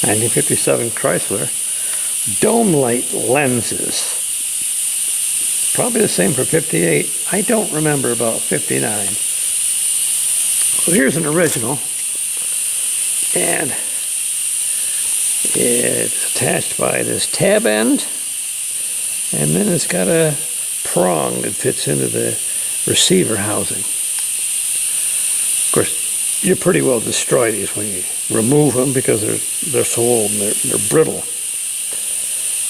1957 Chrysler Dome light lenses. Probably the same for 58. I don't remember about 59. So here's an original, and it's attached by this tab end, and then it's got a prong that fits into the receiver housing. Of course, you pretty well destroy these when you remove them because they're so old and they're brittle.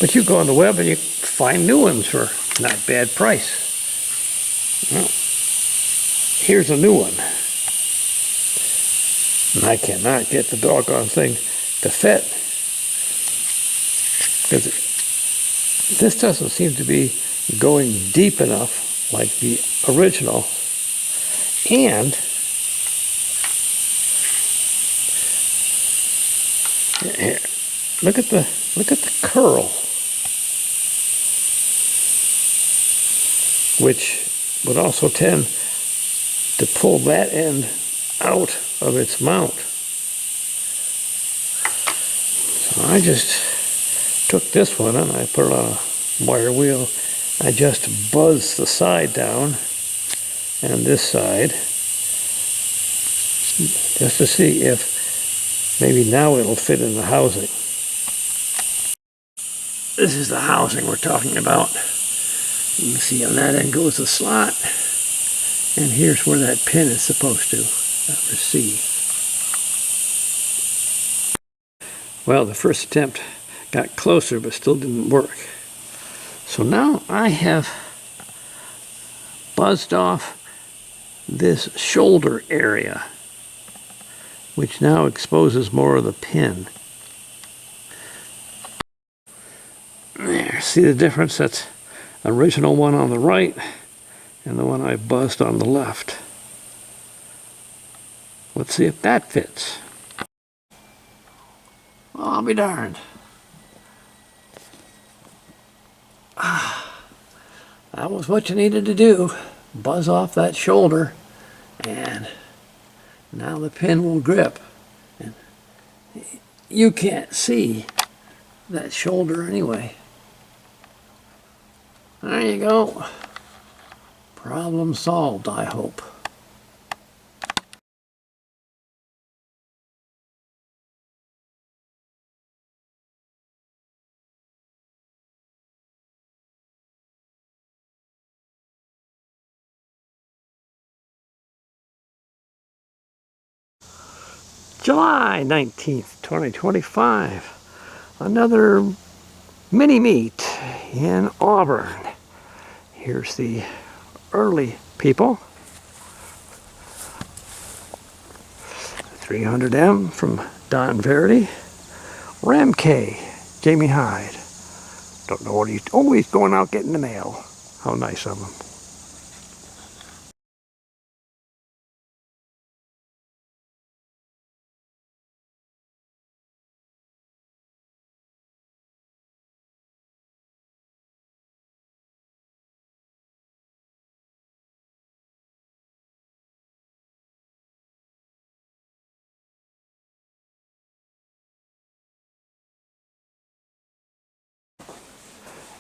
But you go on the web and you find new ones for not bad price. Well, here's a new one. And I cannot get the doggone thing to fit. Because this doesn't seem to be going deep enough like the original. And here, look at the curl, which would also tend to pull that end out of its mount. So I just took this one and I put it on a wire wheel. I just buzzed the side down and this side just to see if maybe now it'll fit in the housing. This is the housing we're talking about. You can see on that end goes the slot, and here's where that pin is supposed to receive. Well, the first attempt got closer but still didn't work. So now I have buzzed off this shoulder area, which now exposes more of the pin. There, see the difference? That's the original one on the right and the one I buzzed on the left. Let's see if that fits. Well, I'll be darned. That was what you needed to do. Buzz off that shoulder, and now the pin will grip. And you can't see that shoulder anyway. There you go. Problem solved, I hope. July 19th, 2025. Another mini meet in Auburn. Here's the early people. 300M from Don Verity. Ram K, Jamie Hyde. Don't know what he's always going out getting the mail. How nice of him.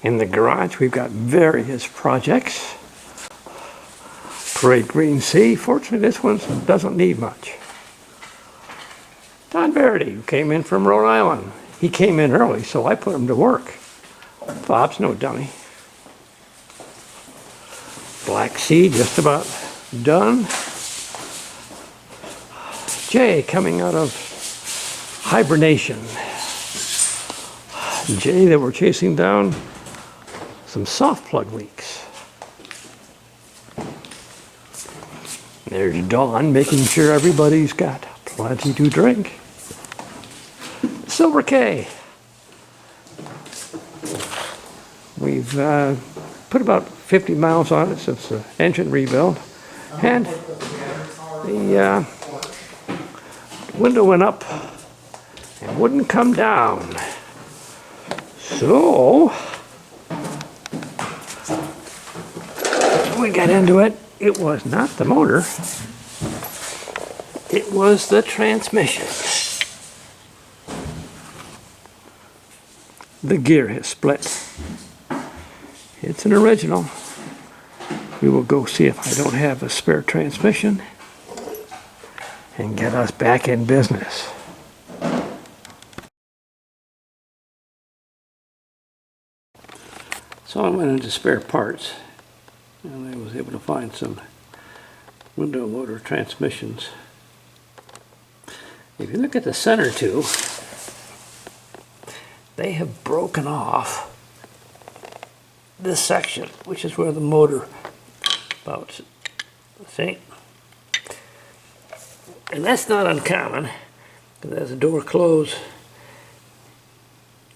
In the garage, we've got various projects. Parade Green Sea. Fortunately, this one doesn't need much. Don Verity, who came in from Rhode Island. He came in early, so I put him to work. Bob's no dummy. Black Sea, just about done. Jay, coming out of hibernation. Jay that we're chasing down some soft plug leaks. There's Dawn making sure everybody's got plenty to drink. Silver K. We've put about 50 miles on it since the engine rebuild. And the window went up and wouldn't come down. So we got into it. It was not the motor, it was the transmission. the gear has split. It's an original. We will go see if I don't have a spare transmission and get us back in business. So I went into spare parts and I was able to find some window motor transmissions. If you look at the center two, they have broken off this section, which is where the motor spouts. See? And that's not uncommon, because as the door closes,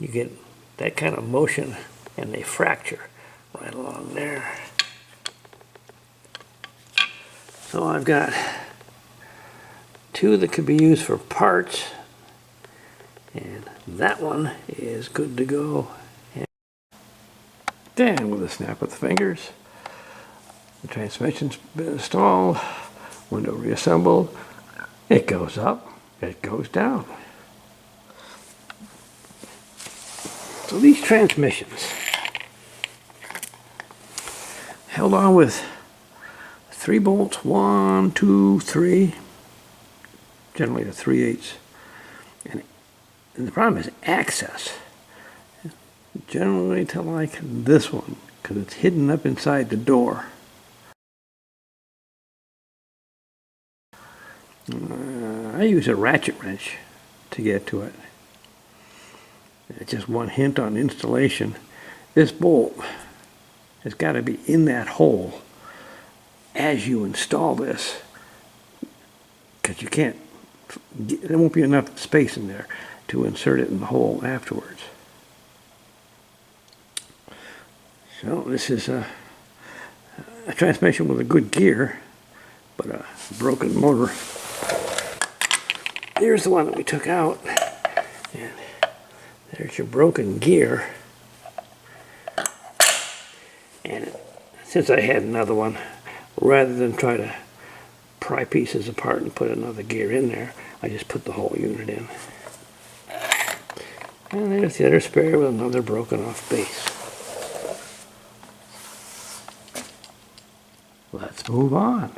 you get that kind of motion and they fracture right along there. So I've got two that could be used for parts, and that one is good to go. And then with a snap of the fingers, the transmission's been installed, window reassembled. It goes up, it goes down. So these transmissions held on with 3 bolts, 1, 2, 3, generally the 3/8. And the problem is access. Generally to like this one, because it's hidden up inside the door. I use a ratchet wrench to get to it. Just one hint on installation. This bolt has got to be in that hole as you install this, because you can't, there won't be enough space in there to insert it in the hole afterwards. So this is a transmission with a good gear, but a broken motor. Here's the one that we took out, and there's your broken gear. And since I had another one, rather than try to pry pieces apart and put another gear in there, I just put the whole unit in. And there's the other spare with another broken off base. Let's move on.